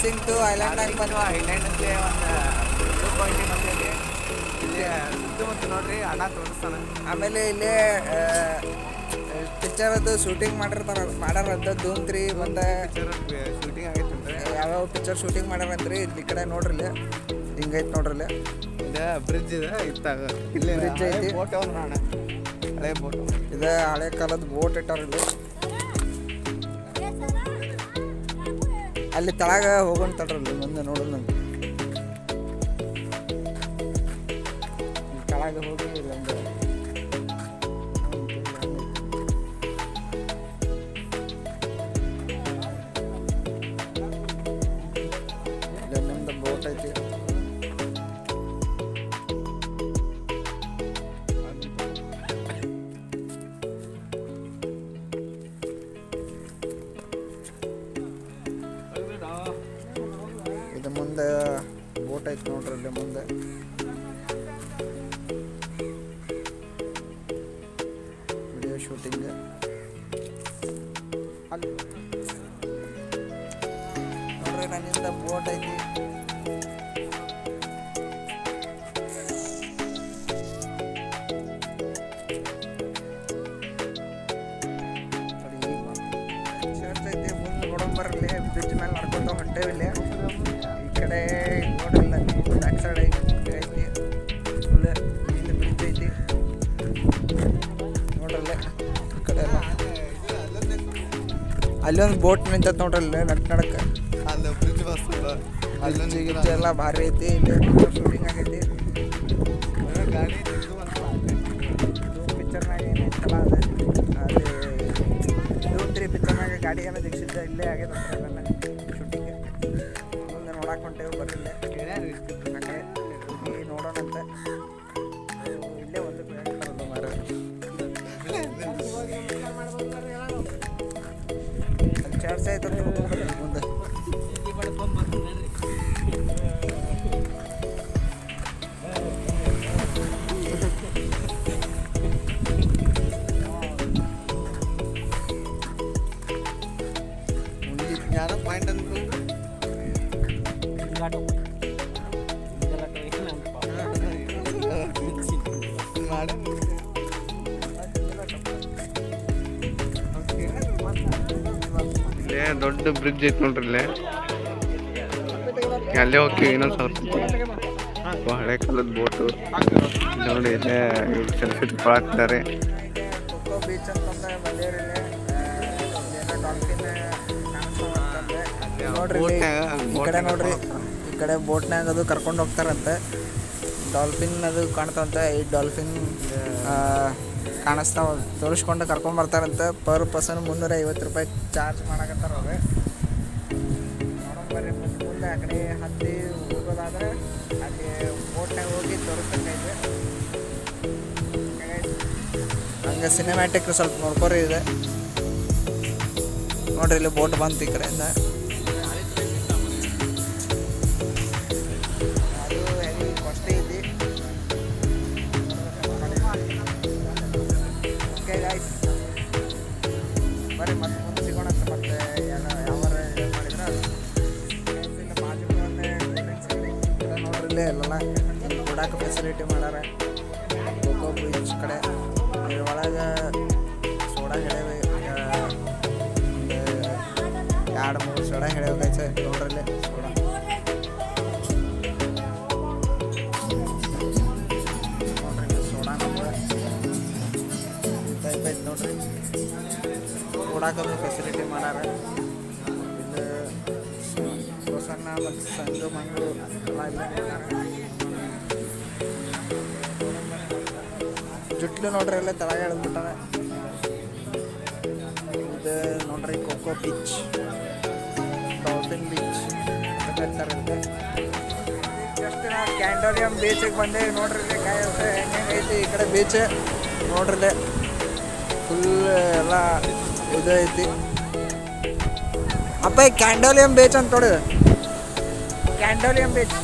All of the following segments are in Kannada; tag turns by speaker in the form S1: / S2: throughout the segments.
S1: ಪಾಸಿಂಗ್ ಟು ಐಲ್ಯಾಂಡ್ ಅಂತ ಬಂದು
S2: ಐಲ್ಯಾಂಡ್ ಅಂತ ಒಂದು ವ್ಯೂ ಪಾಯಿಂಟ್ ಬಂದಿದೆ. ಇಲ್ಲಿ ಸುತ್ತಮುತ್ತ ನೋಡ್ರಿ ಅಣ್ಣ ತೋರಿಸ್ತಾನೆ.
S1: ಆಮೇಲೆ ಇಲ್ಲೇ ಪಿಕ್ಚರದ್ದು ಶೂಟಿಂಗ್ ಮಾಡ್ಯಾರಂತ ಧೂಮ್ 3 ಬಂದ
S2: ಶೂಟಿಂಗ್ ಆಗೈತೆ.
S1: ಯಾವ್ಯಾವ ಪಿಕ್ಚರ್ ಶೂಟಿಂಗ್ ಮಾಡ್ಯಾರಂತ್ರಿ. ಈ ಕಡೆ ನೋಡ್ರಿ ಹಿಂಗೈತೆ ನೋಡ್ರಿ.
S2: ಇದೆ ಬ್ರಿಡ್ಜ್ ಇದೆ ಇತ್ತಾಗ ಇಲ್ಲಿ
S1: ಬ್ರಿಡ್ಜ್ ಐತಿ.
S2: ಬೋಟ್ ಅಣ್ಣ ಹಳೆ ಬೋಟ್
S1: ಇದೆ ಹಳೆ ಕಾಲದ ಬೋಟ್ ಇಟ್ಟಾರಲ್ಲಿ. ಅಲ್ಲಿ ತಳಗ ಹೋಗೋಣ ತಡ್ರಲ್ಲಿ ಮುಂದೆ ನೋಡೋಣ. ನಮ್ಗೆ ತಳಗ ಹೋಗಿ ಇಲ್ಲೊಂದು ಬೋಟ್ ಐತಿ. ಇದು ಮುಂದೆ ಬೋಟ್ ಐತಿ ನೋಡ್ರಿ. ಅಲ್ಲಿ ಮುಂದೆ ವಿಡಿಯೋ ಶೂಟಿಂಗ್ ಅಲ್ಲಿ ನೋಡ್ರಿ. ನನ್ನಿಂದ ಬೋಟ್ ಐತಿ. ಮುಂದೆ ನೋಡೋಣ ಬರ್ರಿ. ಬ್ರಿಡ್ಜ್ ಮೇಲೆ ನಡ್ಕೊಂತ ಹೊಂಟೇವಿಲ್ಲಿ. ಈ ಕಡೆ ನೋಡ್ರಿಲ್ಲ ಬ್ಯಾಕ್ ಸೈಡ್ ಐತಿ ಫುಲ್ ಇಲ್ಲಿ ಬ್ರಿಡ್ಜ್ ಐತಿ ನೋಡ್ರಲ್ಲೇ. ಈ ಕಡೆ ಎಲ್ಲ ಅಲ್ಲೊಂದು ಬೋಟ್ ನಿಂತೈತೆ ನೋಡ್ರಲ್ಲೇ ನಡಕ್ಕೆ.
S2: ಅಲ್ಲಿ ಬ್ರಿಡ್ಜ್ ಬಸ್
S1: ಅಲ್ಲಿ ಗಿಡ್ಜ್ ಎಲ್ಲ ಭಾರಿ ಐತಿ. ಇಲ್ಲಿ ಶೂಟಿಂಗ್ ಆಗೈತಿ.
S2: ಗಾಡಿ
S1: ಪಿಕ್ಚರ್ನಾಗ ಏನೈತಲ್ಲ ಅದು ಅಲ್ಲಿ ಧೂಮ್ 3 ಪಿಕ್ಚರ್ನಾಗ ಗಾಡಿ ಏನೋ ದಿಕ್ಸಿದ್ದ ಇಲ್ಲೇ ಆಗೈತೆ ಎಲ್ಲ ಶೂಟಿಂಗ್. ಮುಂದೆ ನೋಡಕ್ಕೆ ಹೊಂಟೇವು ಬರ್ರಿಲ್ಲೇ. ಆ ಕಡೆ ಹೋಗಿ ನೋಡೋಣಂತೆ. ಇಲ್ಲೇ ಒಂದು ಹೇಳ್ತಾರಲ್ಲ ಮಾರ ಚಾರ್ಜ್ ಆಯ್ತು ಮುಂದೆ.
S2: ಜ್ಞಾನ ಪಾಯಿಂಟ್ ಅಂತ ಇಲ್ಲೇ ದೊಡ್ಡ ಬ್ರಿಡ್ಜ್ ಐತಿ ನೋಡ್ರಿ. ಇಲ್ಲೇ ಅಲ್ಲೇ ಹೋಗಿ ಇನ್ನೊಂದು ಹಳೆ ಕಾಲದ ಬೋಟು ನೋಡಿ. ಇಲ್ಲೇ ಸೆಲ್ಫಿ ತಗೊಳಕ್ತಾರೆ.
S1: ಕೊಕ್ಕೋ ಬೀಚ್ ಅಂತಂದ್ರೆ ಬಂದೇವ್ರಿಲ್ಲೇ. ಏನೋ ಡಾಲ್ಫಿನ್ ನೋಡ್ರಿ. ಈ ಕಡೆ ನೋಡ್ರಿ, ಈ ಕಡೆ ಬೋಟ್ನಾಗ ಅದು ಕರ್ಕೊಂಡು ಹೋಗ್ತಾರಂತೆ. ಡಾಲ್ಫಿನ್ ಅದು ಕಾಣ್ತಾವಂತೆ. 8 ಡಾಲ್ಫಿನ್ ಕಾಣಿಸ್ತಾವ. ತೋರಿಸ್ಕೊಂಡು ಕರ್ಕೊಂಡು ಬರ್ತಾರಂತೆ. ಪರ್ ಪರ್ಸನ್ 350 ರೂಪಾಯಿ ಚಾರ್ಜ್ ಮಾಡಕತ್ತಾರ ಅವ್ರೆ. ನೋಡೋಣ ಬರ್ರಿ ಮುಂದೆ ಆ ಕಡೆ ಹತ್ತಿ ಹೋಗೋದಾದ್ರೆ ಅಲ್ಲಿ ಬೋಟ್ನಾಗ ಹೋಗಿ ತೋರಿಸ್ಬೇಕೈತೆ. ಹಂಗೆ ಸಿನಿಮ್ಯಾಟಿಕ್ ಸ್ವಲ್ಪ ನೋಡ್ಕೊರಿ ಇದೆ ನೋಡ್ರಿ. ಇಲ್ಲಿ ಬೋಟ್ ಬಂತು ಈ ಕಡೆಯಿಂದ. ಅದು ಹೆವಿ ಕಾಸ್ಟ್ಲಿ ಐತಿ. ಓಕೆ ಗೈಸ್ ಬರ್ರಿ ಮತ್ತೆ ಮುಂದೆ ಸಿಗೋಣ. ಮತ್ತೆ ಯಾವಾರ ಮಾಡಿದ್ರೆ ಇಲ್ಲ ಬಾಜು ನೋಡ್ರಿ. ಇಲ್ಲೇ ಎಲ್ಲ ಕೊಡಾಕ ಫೆಸಿಲಿಟಿ ಮಾಡ್ಯಾರ. ಕೊಕ್ಕೋ ಬೀಚ್ ಕಡೆ ಒಳಗೆ ಸೋಡಾ ಹೇಳೇವಿ. 2-3 ಸೋಡಾ ಹೇಳಬೇಕೈತೆ ನೋಡ್ರಲ್ಲಿ. ಸೋಡಾ ನೋಡ್ರಿ ಸೋಡಾ ಟೈಪ್ ಐತೆ ನೋಡ್ರಿ. ಕೊಡಾಕದು ಫೆಸಿಲಿಟಿ ಮಾಡ್ಯಾರ. ಇದು ಸೊಸನ್ನ ಮತ್ತು ಸಂಗು ಮಂಗು ಎಲ್ಲ ಇಲ್ಲ. ಜುಟ್ಲು ನೋಡ್ರಿ ಎಲ್ಲ ತಳಗ ಎಳೆದ್ಬಿಟ್ಟಾರೆ. ಇದು ನೋಡ್ರಿ ಕೊಕ್ಕೋ ಬೀಚ್, ಡಾಲ್ಫಿನ್ ಬೀಚ್ ಕರ್ತಾರಂತೆ. ಜಸ್ಟ್ ನಾವು ಕ್ಯಾಂಡೋಲಿಯಂ ಬೀಚಿಗೆ ಬಂದೇವಿ ನೋಡ್ರಿ. ಇಲ್ಲಿ ಹೆಂಗೆ ಐತಿ ಈ ಕಡೆ ಬೀಚ್ ನೋಡ್ರಿ. ಫುಲ್ ಎಲ್ಲ ಇದು ಐತಿ. ಅಪ್ಪ ಕ್ಯಾಂಡೋಲಿಯಂ ಬೀಚ್ ಅಂತ ನೋಡಿ. ಕ್ಯಾಂಡೋಲಿಯಂ ಬೀಚ್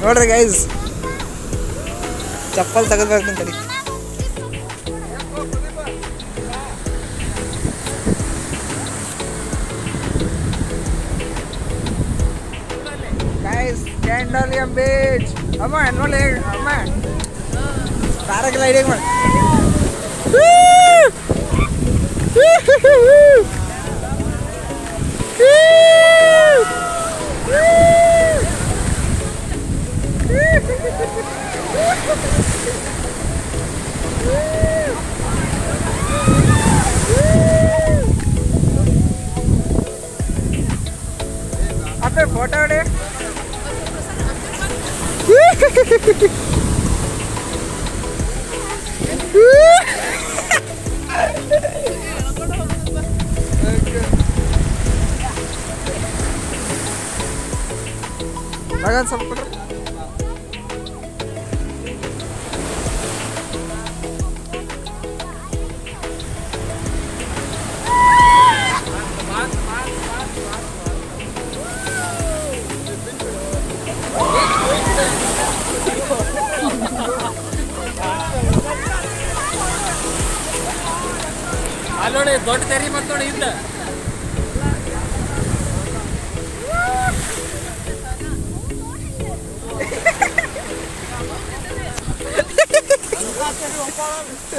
S1: ನೋಡ್ರಿ ಗೈಸ್. ಚಪ್ಪಲ್ ತೆಗೆದು ಬರ್ತೀನಿ ತಡಿ. ಕ್ಯಾಂಡೋಲಿಯಂ ಬೀಚ್. ಅಮ್ಮ ನೋಡಿ ಅಮ್ಮ ಪ್ಯಾರಾಗ್ಲೈಡಿಂಗ್ ಮಾಡಿ. ಅಪ್ಪೆ ಫೋಟೋ ಹೊಡಿ. ಮಗ ಸ್ವಲ್ಪ ಕೊಡ್ರಿ.
S3: ಅಲ್ಲೋಡಿ ದೊಡ್ಡ ತೆರಿ ಮತ್ತು ನೋಡಿ ಇಲ್ಲ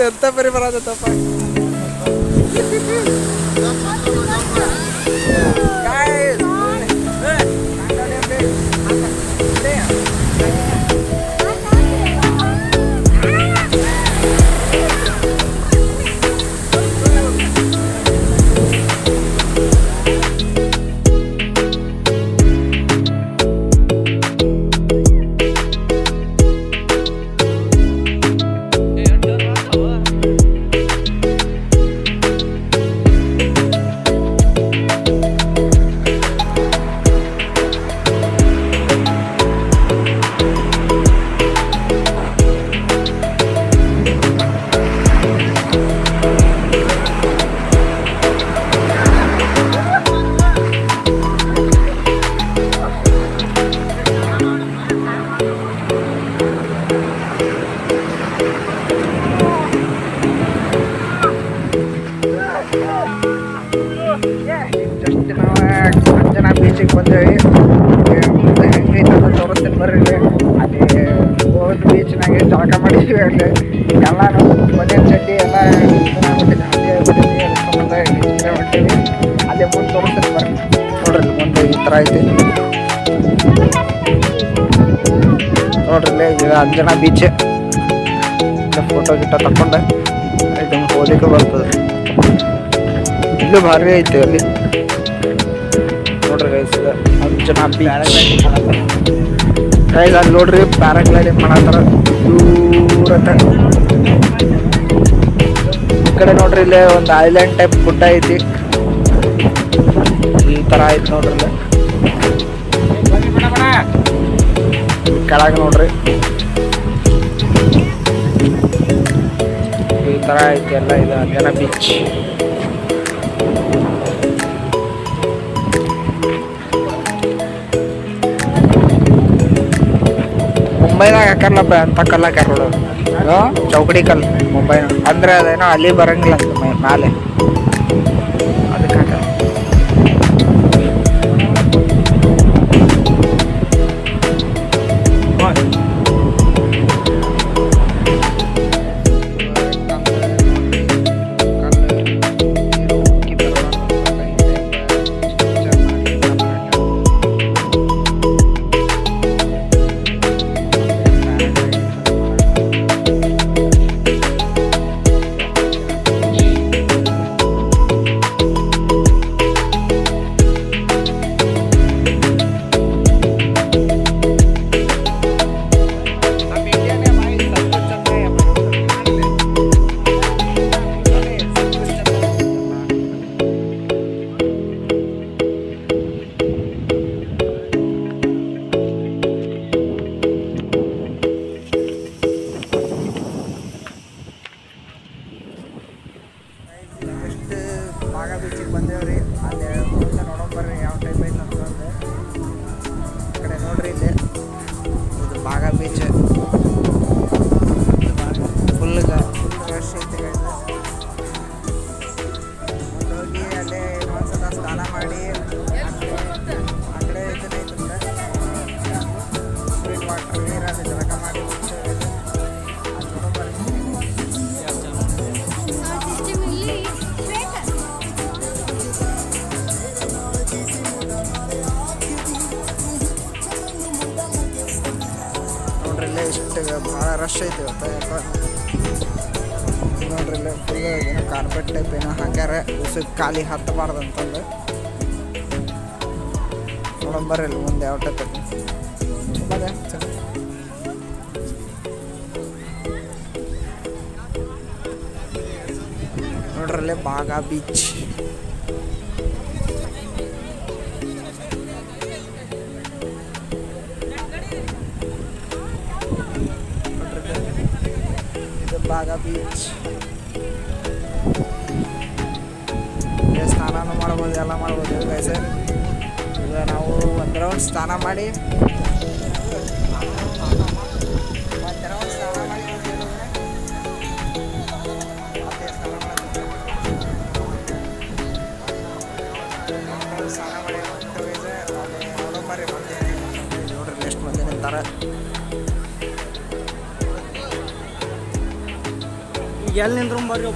S1: ಎಂತ ಬರಿ ಬರೋದತ್ತಪ್ಪ. ಜಸ್ಟ್ ನಾವು ಅಂಜನಾ ಬೀಚಿಗೆ ಬಂದೇವಿ. ಹೆಂಗೈತೆ ಅಂತ ತೋರಿಸ್ತೀನಿ ಬರ್ರಿ. ಅಲ್ಲಿ ಹೋದ್ ಬೀಚ್ನಾಗೆ ಜಳಕ ಮಾಡಿದ್ವಿ. ಅಲ್ಲಿ ಎಲ್ಲಾನು ಬನಿಯನ್ ಚಡ್ಡಿ ಎಲ್ಲ ಹೊಂಟೀವಿ. ಅಲ್ಲಿ ಮುಂದೆ ತೋರಿಸ್ತೀನಿ ಬರ್ರಿ. ನೋಡ್ರಿ ಮುಂದೆ ಈ ಥರ ಐತಿ ನೋಡ್ರಿ. ಇದು ಅಂಜನಾ ಬೀಚ್. ಫೋಟೋ ಗಿಟ್ಟ ತಕೊಂಡೆ ಇದು ಹೋಲಿಕ್ಕೆ ಬರ್ತದೆ. ಇಲ್ಲೂ ಭಾರಿ ಐತೆ ಅಲ್ಲಿ ನೋಡ್ರಿ ಗೈಸ್. ಇದು ಅಂಜನಾ ಬೀಚ್ ಗೈಸ್. ಅಲ್ಲಿ ನೋಡ್ರಿ ಪ್ಯಾರಾಗ್ಲೈಡಿಂಗ್ ಮಾಡತ್ತಾರ ದೂರತ್ತ. ಈ ಕಡೆ ನೋಡ್ರಿ ಇಲ್ಲೇ ಒಂದು ಐಲ್ಯಾಂಡ್ ಟೈಪ್ ಗುಡ್ಡ ಐತಿ. ಈ ಥರ ಐತಿ ನೋಡ್ರಿ ಇಲ್ಲೇ. ಕೆಳಗೆ ನೋಡ್ರಿ ಈ ಥರ ಐತಿ ಎಲ್ಲ. ಇದು ಅಂಜನಾ ಬೀಚ್. ಮುಂಬೈದಾಗ ಹಾಕಾರ್ಲಪ್ಪ ಅಂತ ಕಲ್ಲ ಹಾಕ್ಯಾರ ನೋಡು. ಚೌಕಡಿ ಕಲ್ಲು ಮುಂಬೈನ ಅಂದ್ರೆ ಅದೇನೋ ಅಲ್ಲಿ ಬರಂಗಿಲ್ಲ ಅಂತ ಮೇಲೆ ಅದಕ್ಕೆ ಹಾಕ್ಯಾರ. ಬಾಗ ಬೀಚಿಗೆ ಬಂದೇವ್ರಿ. ಅಲ್ಲಿ ಮುಂದೆ ನೋಡೋಣ ಬರ್ರಿ ಯಾವ ಟೈಪ್ ಐತೆ ಅಂತಂದು. ಈ ಕಡೆ ನೋಡ್ರಿ ಇಲ್ಲಿ ಇದು ಬಾಗ ಬೀಚ್ ಫುಲ್ ರಶ್ ಐತೆ. ಹೋಗಿ ಅಲ್ಲೇ ಒಂದ್ಸಲ ಸ್ನಾನ ಮಾಡಿ ಆ ಕಡೆ ಇದನ್ನ ಐತಂದ್ರೆ ರಶ್ ಐತಿ ಇವತ್ತು ಯಾಕೆ ನೋಡ್ರಿ ಇಲ್ಲಿ ಫುಲ್ ಏನೋ ಕಾರ್ಪೆಟ್ ಟೈಪ್ ಏನೋ ಹಾಕ್ಯಾರ ಉಸುಕ್ ಖಾಲಿ ಹತ್ತಬಾರ್ದು ಅಂತಂದು ನೋಡಂಬರ್ರಿ ಇಲ್ಲಿ ಮುಂದೆ ಯಾವ ಟೈಪ್ ಐತಿ ನೋಡ್ರಲ್ಲಿ ಬಾಗ ಬೀಚ್ ಇದು ಬಾಗ ಬೀಚ್ ಸ್ನಾನ ಮಾಡ್ಬೋದು ಎಲ್ಲ ಮಾಡ್ಬೋದು ಗೈಸ್ ಈಗ ನಾವು ಒಂದು ರೌಂಡ್ ಸ್ನಾನ ಮಾಡಿ ನೋಡ್ರಿ ಎಷ್ಟು ಮಂದಿ ನಿಂತಾರೆ
S3: ಈಗ ಎಲ್ಲಿ ನಿಂದ್ರು ಬರ್ರಿ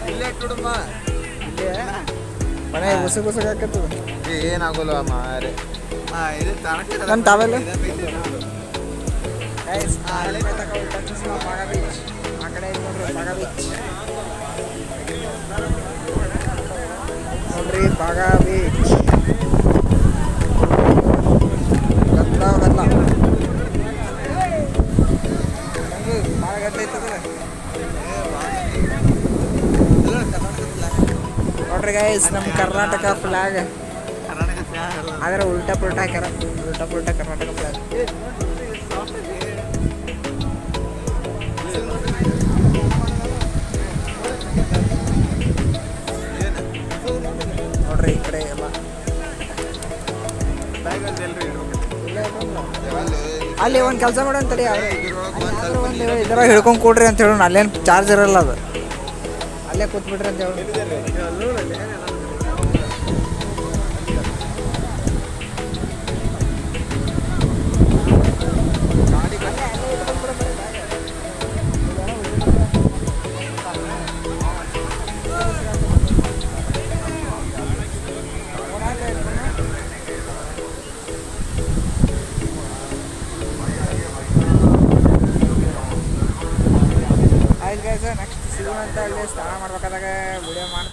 S3: ಇಲ್ಲೇ ಇಟ್ಟುಡುಮ್ಮ
S1: ಇಲ್ಲೇ ಮನೆ ಉಸುಗ್ ಉಸುಗ್ ಹಾಕತ್ತದ
S2: ಏನಾಗೋಲ್ಲ ಮಾರೆ ಇದು
S1: ನನ್ನ ತಾವೆಲ್ಲ ಗೈಸ್ ಬಾಗ ಬೀಚ್ ಆ ಕಡೆ ಐತೆ ನೋಡ್ರಿ ಬಾಗ ಬೀಚ್ ನೋಡ್ರಿ ಬಾಗ ಬೀಚ್ ಗದ್ಲ ಗದ್ಲ ಭಾಳ ಗದ್ಲ ಐತದ ನೋಡ್ರಿ ಗೈಸ್ ನಮ್ಮ ಕರ್ನಾಟಕ ಫ್ಲಾಗ್ ಆದರೆ ಉಲ್ಟಾ ಪುಲ್ಟಾ ಹಾಕ್ಯಾರ ಉಲ್ಟಾ ಪುಲ್ಟಾ ಕರ್ನಾಟಕ ಫ್ಲಾಗ್ ನೋಡ್ರಿ ಈ ಕಡೆ ಎಲ್ಲ ಅಲ್ಲಿ ಒಂದು ಕೆಲಸ ಮಾಡಂತಡಿ ಒಂದು ಇದ್ರಾಗ ಹಿಡ್ಕೊಂಡು ಕೊಡ್ರಿ ಅಂತ ಹೇಳೋಣ ಅಲ್ಲೇನು ಚಾರ್ಜ್ ಇರಲ್ಲ ಅದು ಅಲ್ಲೇ ಕೂತ್ಬಿಟ್ರಿ ಅಂತ ಹೇಳಿ ಆಯ್ತು ಗೈಸ್ ನೆಕ್ಸ್ಟ್ ಸಿಗೋಣ ಅಂತ ಅಲ್ಲಿ ಸ್ನಾನ ಮಾಡ್ಬೇಕಾದಾಗ ವಿಡಿಯೋ ಮಾಡಿ